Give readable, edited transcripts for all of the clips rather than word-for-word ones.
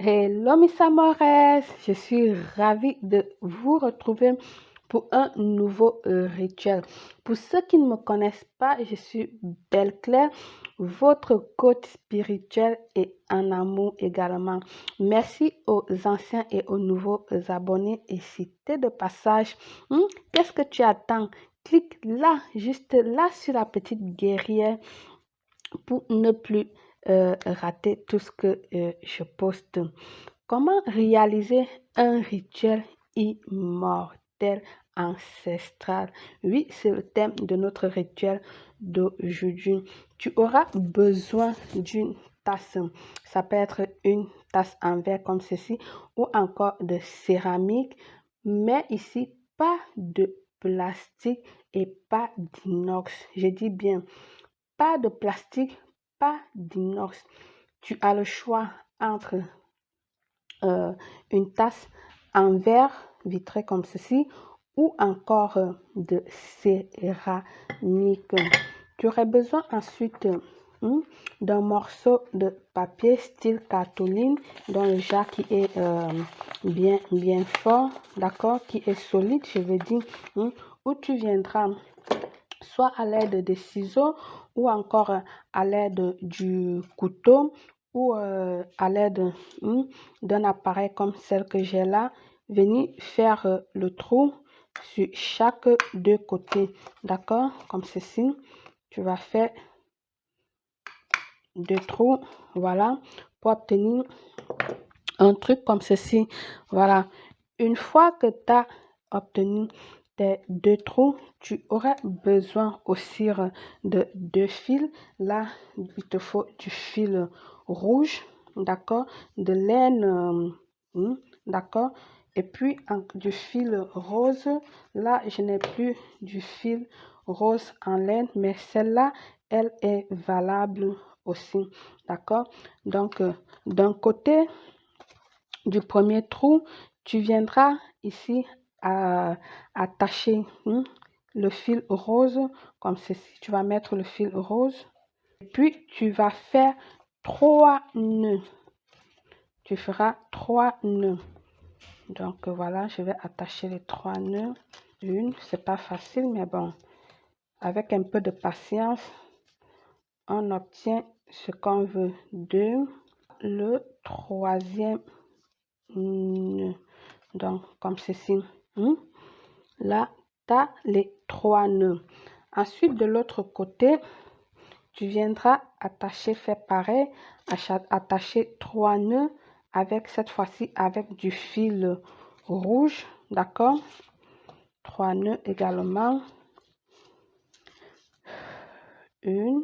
Hello Miss Amores, je suis ravie de vous retrouver pour un nouveau rituel. Pour ceux qui ne me connaissent pas, je suis Belle Claire, votre coach spirituel et en amour également. Merci aux anciens et aux nouveaux abonnés et si tu es de passage, qu'est-ce que tu attends? Clique là, juste là sur la petite guerrière pour ne plus rater tout ce que je poste. Comment réaliser un rituel immortel ancestral? Oui, c'est le thème de notre rituel d'aujourd'hui. Tu auras besoin d'une tasse. Ça peut être une tasse en verre comme ceci ou encore de céramique, mais ici, pas de plastique et pas d'inox. Je dis bien, pas de plastique, pas d'inox. Tu as le choix entre une tasse en verre vitré comme ceci ou encore de céramique. Tu aurais besoin ensuite d'un morceau de papier style cartouline dans le jar qui est bien fort, d'accord, qui est solide, je veux dire, où tu viendras soit à l'aide des ciseaux ou encore à l'aide du couteau ou à l'aide d'un appareil comme celle que j'ai là, venir faire le trou sur chaque deux côtés, d'accord, comme ceci. Tu vas faire deux trous, voilà, pour obtenir un truc comme ceci. Voilà, une fois que tu as obtenu tes deux trous, tu auras besoin aussi de deux fils. Là, il te faut du fil rouge, d'accord, de laine, d'accord, et puis du fil rose. Là, je n'ai plus du fil rose en laine, mais celle-là, elle est valable aussi, d'accord. Donc, d'un côté du premier trou, tu viendras ici à attacher le fil rose comme ceci. Tu vas mettre le fil rose. Puis, tu vas faire 3 nœuds. Tu feras 3 nœuds. Donc, voilà, je vais attacher les 3 nœuds. C'est pas facile, mais bon, avec un peu de patience, on obtient ce qu'on veut. 2, le troisième nœud. Donc, comme ceci. Là, tu as les 3 nœuds. Ensuite, de l'autre côté, tu viendras attacher, faire pareil, attacher 3 nœuds avec cette fois-ci avec du fil rouge, d'accord? 3 nœuds également. 1,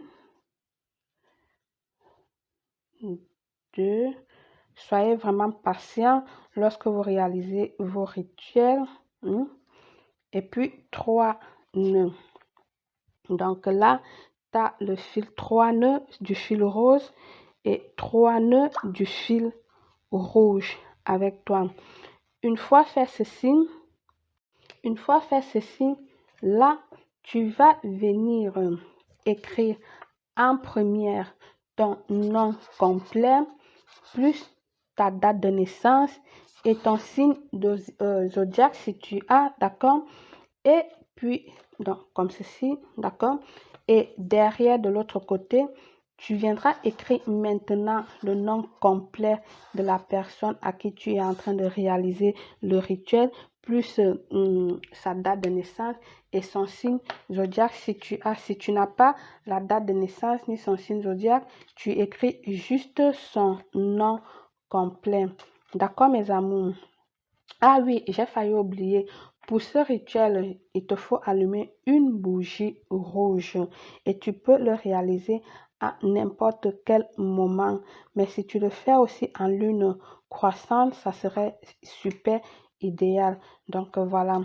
2. Soyez vraiment patient lorsque vous réalisez vos rituels. Et puis 3 nœuds. Donc là, tu as le fil 3 nœuds du fil rose et 3 nœuds du fil rouge avec toi. Une fois fait ceci, là, tu vas venir écrire en première ton nom complet plus ta date de naissance et ton signe de zodiaque si tu as, d'accord? Et puis, donc, comme ceci, d'accord? Et derrière, de l'autre côté, tu viendras écrire maintenant le nom complet de la personne à qui tu es en train de réaliser le rituel, plus sa date de naissance et son signe zodiaque si tu n'as pas la date de naissance ni son signe zodiaque, tu écris juste son nom complet. D'accord, mes amours? Ah oui, j'ai failli oublier. Pour ce rituel, il te faut allumer une bougie rouge et tu peux le réaliser à n'importe quel moment. Mais si tu le fais aussi en lune croissante, ça serait super idéal. Donc voilà,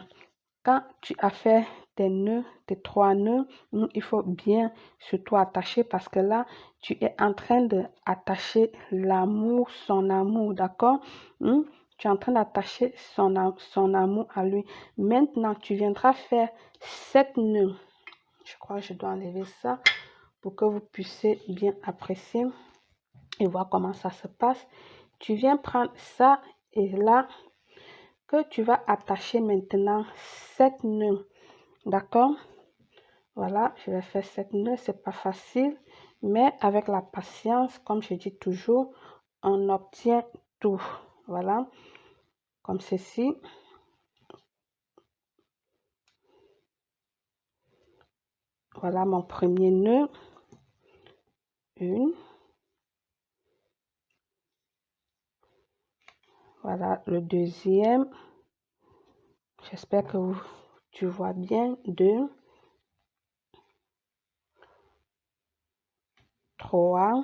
quand tu as fait tes nœuds, tes 3 nœuds, il faut bien surtout attacher parce que là, tu es en train d'attacher l'amour, son amour, d'accord? Tu es en train d'attacher son amour à lui. Maintenant, tu viendras faire 7 nœuds. Je crois que je dois enlever ça pour que vous puissiez bien apprécier et voir comment ça se passe. tu viens prendre ça et là, que tu vas attacher maintenant 7 nœuds. D'accord? Voilà, je vais faire 7 nœuds, c'est pas facile, mais avec la patience, comme je dis toujours, on obtient tout. Voilà, comme ceci. Voilà mon premier nœud. Une. Voilà le deuxième. J'espère que tu vois bien. 2. 3.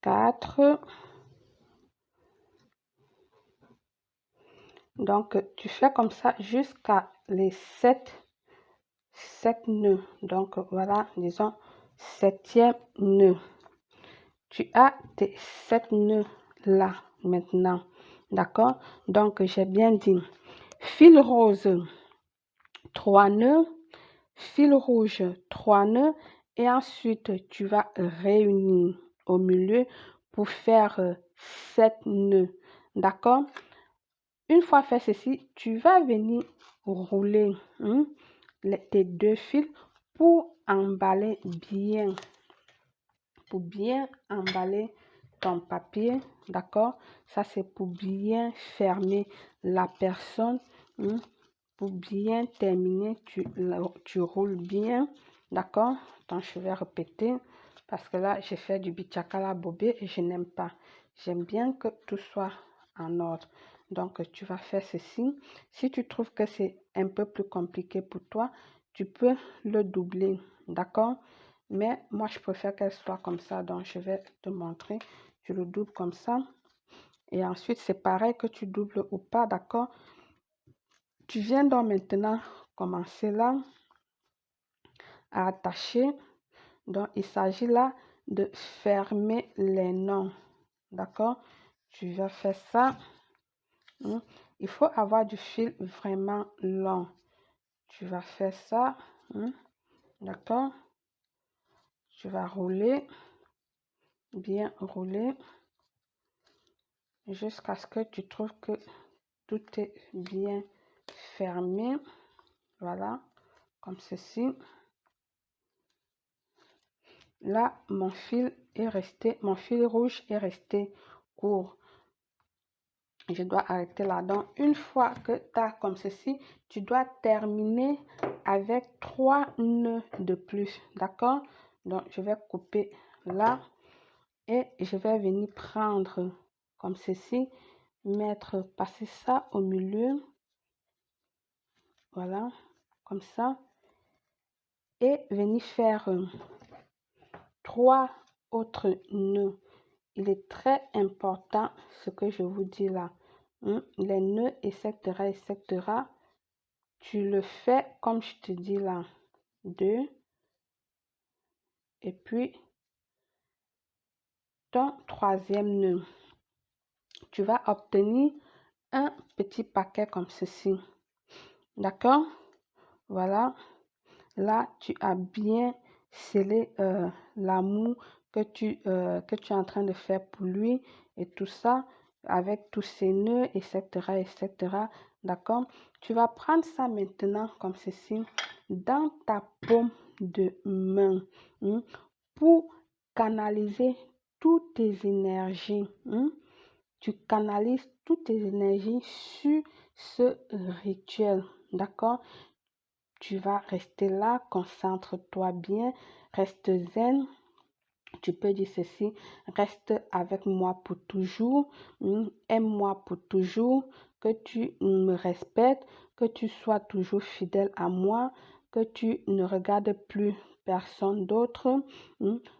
4. Donc, tu fais comme ça jusqu'à les 7 nœuds. Donc, voilà, disons, 7e nœud. Tu as tes 7 nœuds là maintenant. D'accord? Donc, j'ai bien dit fil rose, 3 nœuds, fil rouge, 3 nœuds. Et ensuite, tu vas réunir au milieu pour faire 7 nœuds. D'accord? Une fois fait ceci, tu vas venir rouler tes 2 fils pour emballer bien. Pour bien emballer ton papier, d'accord? Ça, c'est pour bien fermer la personne. Pour bien terminer, tu roules bien, d'accord? Donc, je vais répéter parce que là, j'ai fait du bichakala bobé et je n'aime pas. J'aime bien que tout soit en ordre. Donc, tu vas faire ceci. Si tu trouves que c'est un peu plus compliqué pour toi, tu peux le doubler, d'accord? Mais moi, je préfère qu'elle soit comme ça. Donc, je vais te montrer. Je le double comme ça. Et ensuite, c'est pareil que tu doubles ou pas, d'accord? Tu viens donc maintenant commencer là à attacher. Donc, il s'agit là de fermer les noms. D'accord? Tu vas faire ça. Il faut avoir du fil vraiment long. Tu vas faire ça. D'accord? Tu vas rouler. Bien rouler. Jusqu'à ce que tu trouves que tout est bien fermé. Voilà. Comme ceci. Là, mon fil rouge est resté court. Je dois arrêter là. Donc, une fois que tu as comme ceci, tu dois terminer avec 3 nœuds de plus. D'accord? Donc, je vais couper là et je vais venir prendre comme ceci, passer ça au milieu. Voilà, comme ça. Et venir faire 3 autres nœuds. Il est très important ce que je vous dis là. Les nœuds, etc., etc. Tu le fais comme je te dis là. 2. Et puis, ton 3e nœud. Tu vas obtenir un petit paquet comme ceci. D'accord? Voilà. Là, tu as bien scellé l'amour que tu es en train de faire pour lui et tout ça, avec tous ces nœuds, etc., etc. D'accord? Tu vas prendre ça maintenant comme ceci dans ta paume de main pour canaliser toutes tes énergies. Tu canalises toutes tes énergies sur ce rituel. D'accord? Tu vas rester là, concentre-toi bien, reste zen. Tu peux dire ceci, reste avec moi pour toujours, aime-moi pour toujours, que tu me respectes, que tu sois toujours fidèle à moi, que tu ne regardes plus personne d'autre,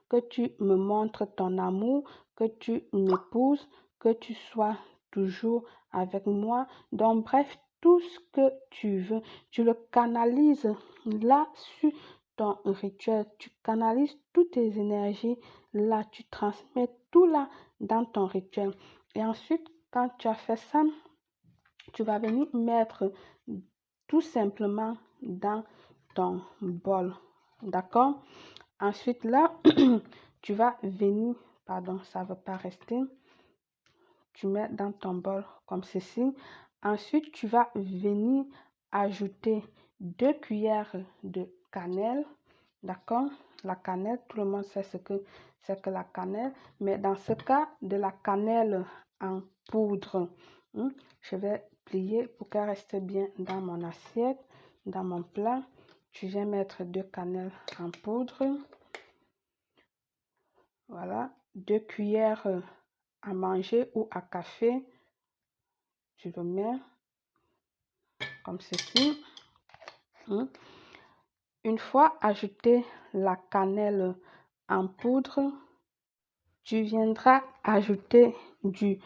que tu me montres ton amour, que tu m'épouses, que tu sois toujours avec moi. Donc, bref, tout ce que tu veux, tu le canalises là sur ton rituel, tu canalises toutes tes énergies là, tu transmets tout là dans ton rituel. Et ensuite, quand tu as fait ça, tu vas venir mettre tout simplement dans ton bol. D'accord? Ensuite, là, tu vas venir, pardon, ça ne veut pas rester. Tu mets dans ton bol comme ceci. Ensuite, tu vas venir ajouter 2 cuillères de cannelle. D'accord? La cannelle, tout le monde sait ce que c'est que la cannelle. Mais dans ce cas, de la cannelle en poudre. Je vais plier pour qu'elle reste bien dans mon assiette, dans mon plat. Je vais mettre 2 cannelles en poudre. Voilà. 2 cuillères à manger ou à café. Tu le mets comme ceci. Une fois ajouté la cannelle en poudre, tu viendras ajouter du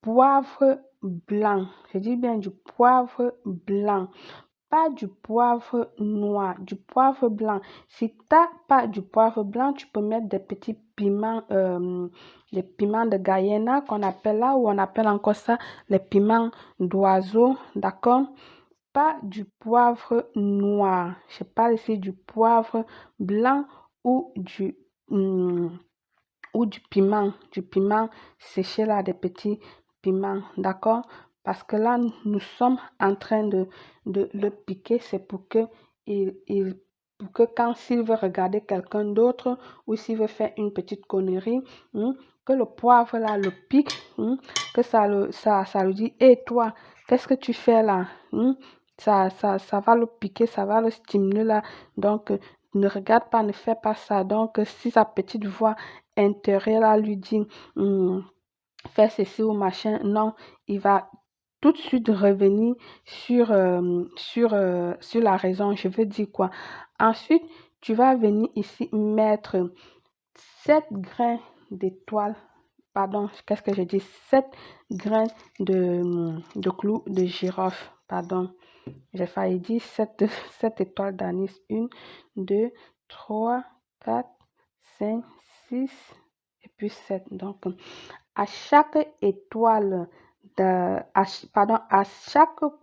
poivre blanc. Je dis bien du poivre blanc, pas du poivre noir, du poivre blanc. Si tu n'as pas du poivre blanc, tu peux mettre des petits piments, les piments de Guyana qu'on appelle là, ou on appelle encore ça les piments d'oiseau, d'accord? Pas du poivre noir. Je parle ici du poivre blanc ou du piment séché là, des petits piments, d'accord? Parce que là, nous sommes en train de le piquer. C'est pour que pour que quand s'il veut regarder quelqu'un d'autre ou s'il veut faire une petite connerie, que le poivre là le pique, que ça lui dit, hé toi, qu'est-ce que tu fais là? Ça va le piquer, ça va le stimuler là. Donc, ne regarde pas, ne fais pas ça. Donc, si sa petite voix intérieure là lui dit, fais ceci ou machin, non, il va tout de suite revenir sur la raison. Je veux dire quoi? Ensuite, tu vas venir ici mettre 7 grains d'étoiles. Pardon, qu'est-ce que j'ai dit? 7 grains de clous de girofle. Pardon, j'ai failli dire 7 étoiles d'anis. 1, 2, 3, 4, 5, 6 et puis 7. Donc, à chaque étoile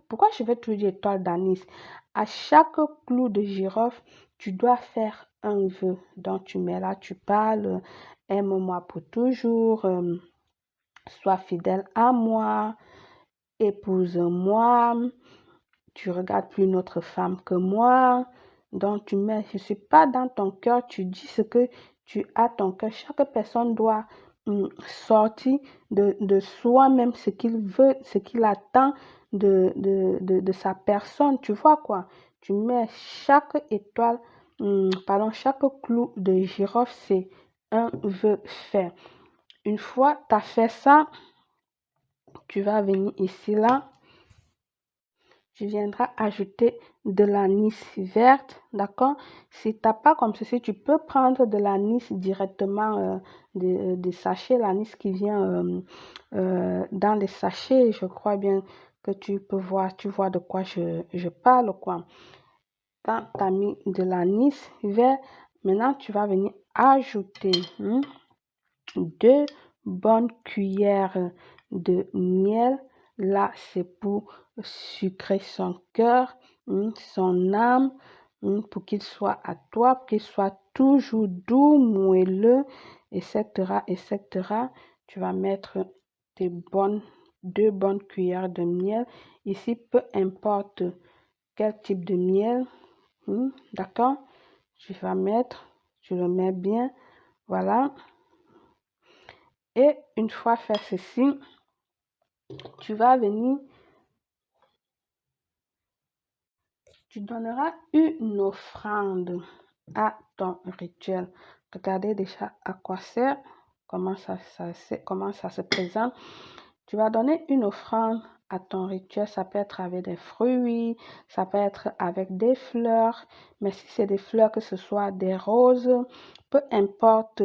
pourquoi je vais tout dire étoile d'anis? À chaque clou de girofle, tu dois faire un vœu. Donc, tu mets là, tu parles, aime-moi pour toujours, sois fidèle à moi, épouse-moi, tu regardes plus une autre femme que moi. Donc, tu mets, je ne suis pas dans ton cœur, tu dis ce que tu as ton cœur. Chaque personne doit sortir de soi-même ce qu'il veut, ce qu'il attend de sa personne. Tu vois quoi? Tu mets chaque étoile, chaque clou de girofle, c'est un vœu fait. Une fois tu as fait ça, tu vas venir ici, là. Tu viendras ajouter de l'anis verte, d'accord? Si tu n'as pas comme ceci, tu peux prendre de l'anis directement des sachets, l'anis qui vient dans les sachets. Je crois bien que tu peux voir, tu vois de quoi je parle, quoi. Quand tu as mis de l'anis vert, maintenant tu vas venir ajouter 2 bonnes cuillères de miel. Là, c'est pour sucrer son cœur, son âme, pour qu'il soit à toi, pour qu'il soit toujours doux, moelleux, etc., etc. Tu vas mettre tes 2 bonnes cuillères de miel. Ici, peu importe quel type de miel, d'accord? Tu vas mettre, tu le mets bien, voilà. Et une fois fait ceci, tu vas venir, tu donneras une offrande à ton rituel. Regardez déjà à quoi sert, comment ça se présente. Tu vas donner une offrande à ton rituel. Ça peut être avec des fruits, ça peut être avec des fleurs. Mais si c'est des fleurs, que ce soit des roses, peu importe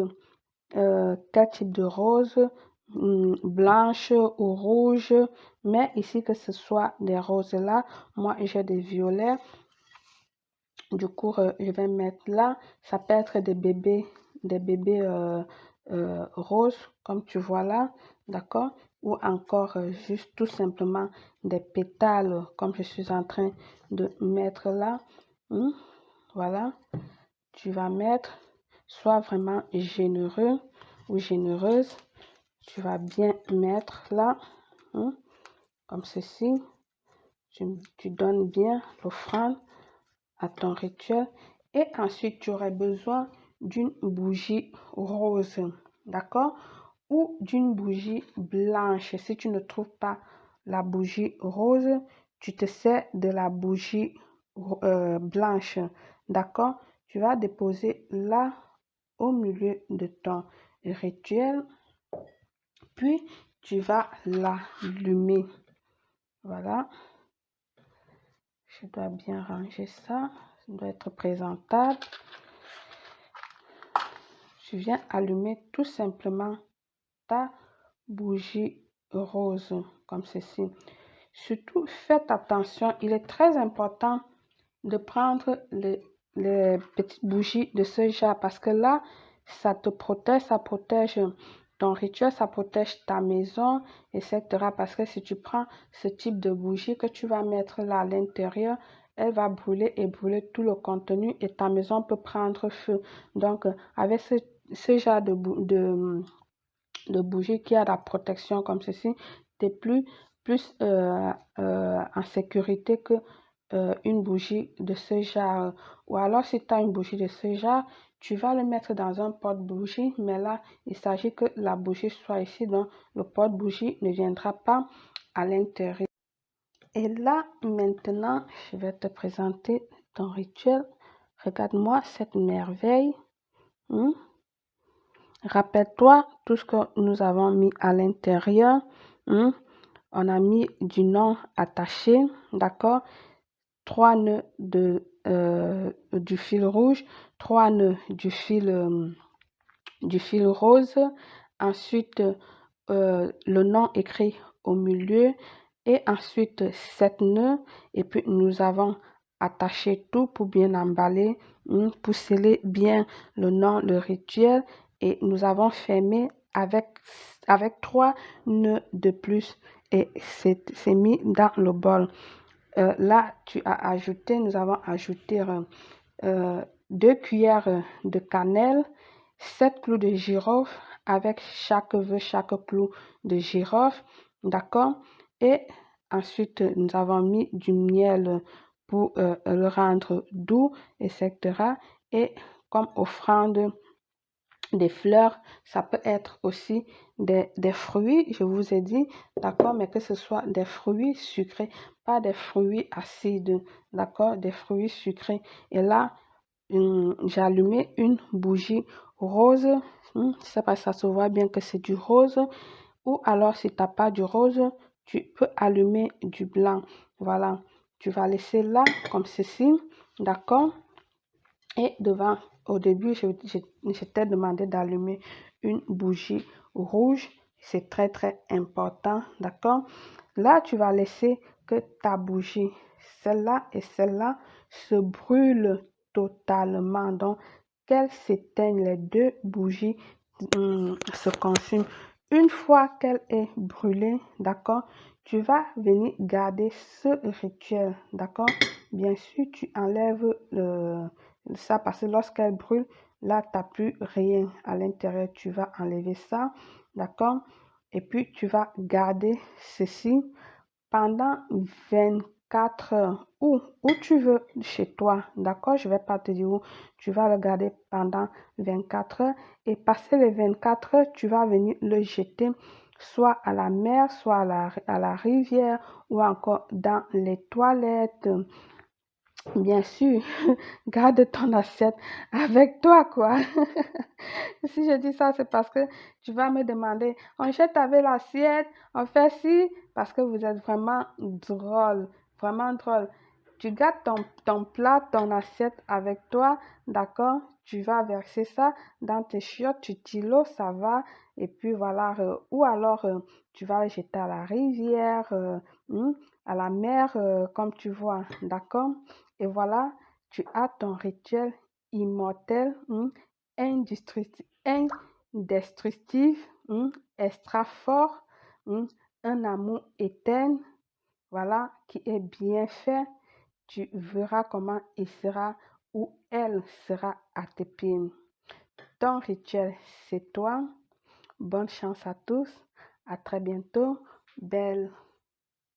quel type de rose, blanche ou rouge, mais ici que ce soit des roses là, moi j'ai des violets, du coup je vais mettre là. Ça peut être des bébés roses comme tu vois là, d'accord, ou encore juste tout simplement des pétales comme je suis en train de mettre là. Voilà, tu vas mettre, sois vraiment généreux ou généreuse. Tu vas bien mettre là, hein, comme ceci. Tu donnes bien l'offrande à ton rituel. Et ensuite, tu aurais besoin d'une bougie rose, d'accord? Ou d'une bougie blanche. Si tu ne trouves pas la bougie rose, tu te sers de la bougie blanche, d'accord? Tu vas déposer là au milieu de ton rituel, puis tu vas l'allumer. Voilà, je dois bien ranger ça, ça doit être présentable. Tu viens allumer tout simplement ta bougie rose comme ceci. Surtout, faites attention, il est très important de prendre les petites bougies de ce genre parce que là, ça te protège, ça protège ton rituel, ça protège ta maison, etc. Parce que si tu prends ce type de bougie que tu vas mettre là à l'intérieur, elle va brûler et brûler tout le contenu et ta maison peut prendre feu. Donc, avec ce genre de bougie qui a la protection comme ceci, tu es plus en sécurité que une bougie de ce genre. Ou alors, si tu as une bougie de ce genre, tu vas le mettre dans un porte-bougie, mais là, il s'agit que la bougie soit ici, donc le porte-bougie ne viendra pas à l'intérieur. Et là, maintenant, je vais te présenter ton rituel. Regarde-moi cette merveille. Hmm? Rappelle-toi tout ce que nous avons mis à l'intérieur. Hmm? On a mis du nom attaché, d'accord? 3 nœuds du fil rouge, 3 nœuds du fil rose. Ensuite, le nom écrit au milieu. Et ensuite, 7 nœuds. Et puis, nous avons attaché tout pour bien emballer, pour sceller bien le nom, le rituel. Et nous avons fermé avec 3 nœuds de plus. Et c'est mis dans le bol. Là, nous avons ajouté 2 cuillères de cannelle, 7 clous de girofle avec chaque vœu, chaque clou de girofle, d'accord? Et ensuite, nous avons mis du miel pour le rendre doux, etc. Et comme offrande, des fleurs, ça peut être aussi des fruits, je vous ai dit, d'accord, mais que ce soit des fruits sucrés, pas des fruits acides, d'accord, des fruits sucrés. Et là, j'ai allumé une bougie rose, ça, ça se voit bien que c'est du rose, ou alors si tu n'as pas du rose, tu peux allumer du blanc. Voilà, tu vas laisser là comme ceci, d'accord. Et devant, au début, je t'ai demandé d'allumer une bougie rouge. C'est très, très important, d'accord? Là, tu vas laisser que ta bougie, celle-là et celle-là, se brûlent totalement. Donc, qu'elles s'éteignent, les deux bougies se consument. Une fois qu'elle est brûlée, d'accord, tu vas venir garder ce rituel, d'accord? Bien sûr, tu enlèves ça parce que lorsqu'elle brûle, là, tu n'as plus rien à l'intérieur. Tu vas enlever ça, d'accord? Et puis, tu vas garder ceci pendant 24 heures où tu veux chez toi, d'accord? Je ne vais pas te dire où. Tu vas le garder pendant 24 heures et passer les 24 heures, tu vas venir le jeter soit à la mer, soit à la rivière ou encore dans les toilettes. Bien sûr, garde ton assiette avec toi, quoi. Si je dis ça, c'est parce que tu vas me demander, on jette avec l'assiette, on fait ci, parce que vous êtes vraiment drôle, vraiment drôle. Tu gardes ton plat, ton assiette avec toi, d'accord? Tu vas verser ça dans tes chiottes, tu l'eau, ça va. Et puis voilà, ou alors tu vas le jeter à la rivière, à la mer, comme tu vois, d'accord? Et voilà, tu as ton rituel immortel, indestructible, extra fort, un amour éternel, voilà, qui est bien fait. Tu verras comment il sera ou elle sera à tes pieds. Ton rituel, c'est toi. Bonne chance à tous. À très bientôt. Belle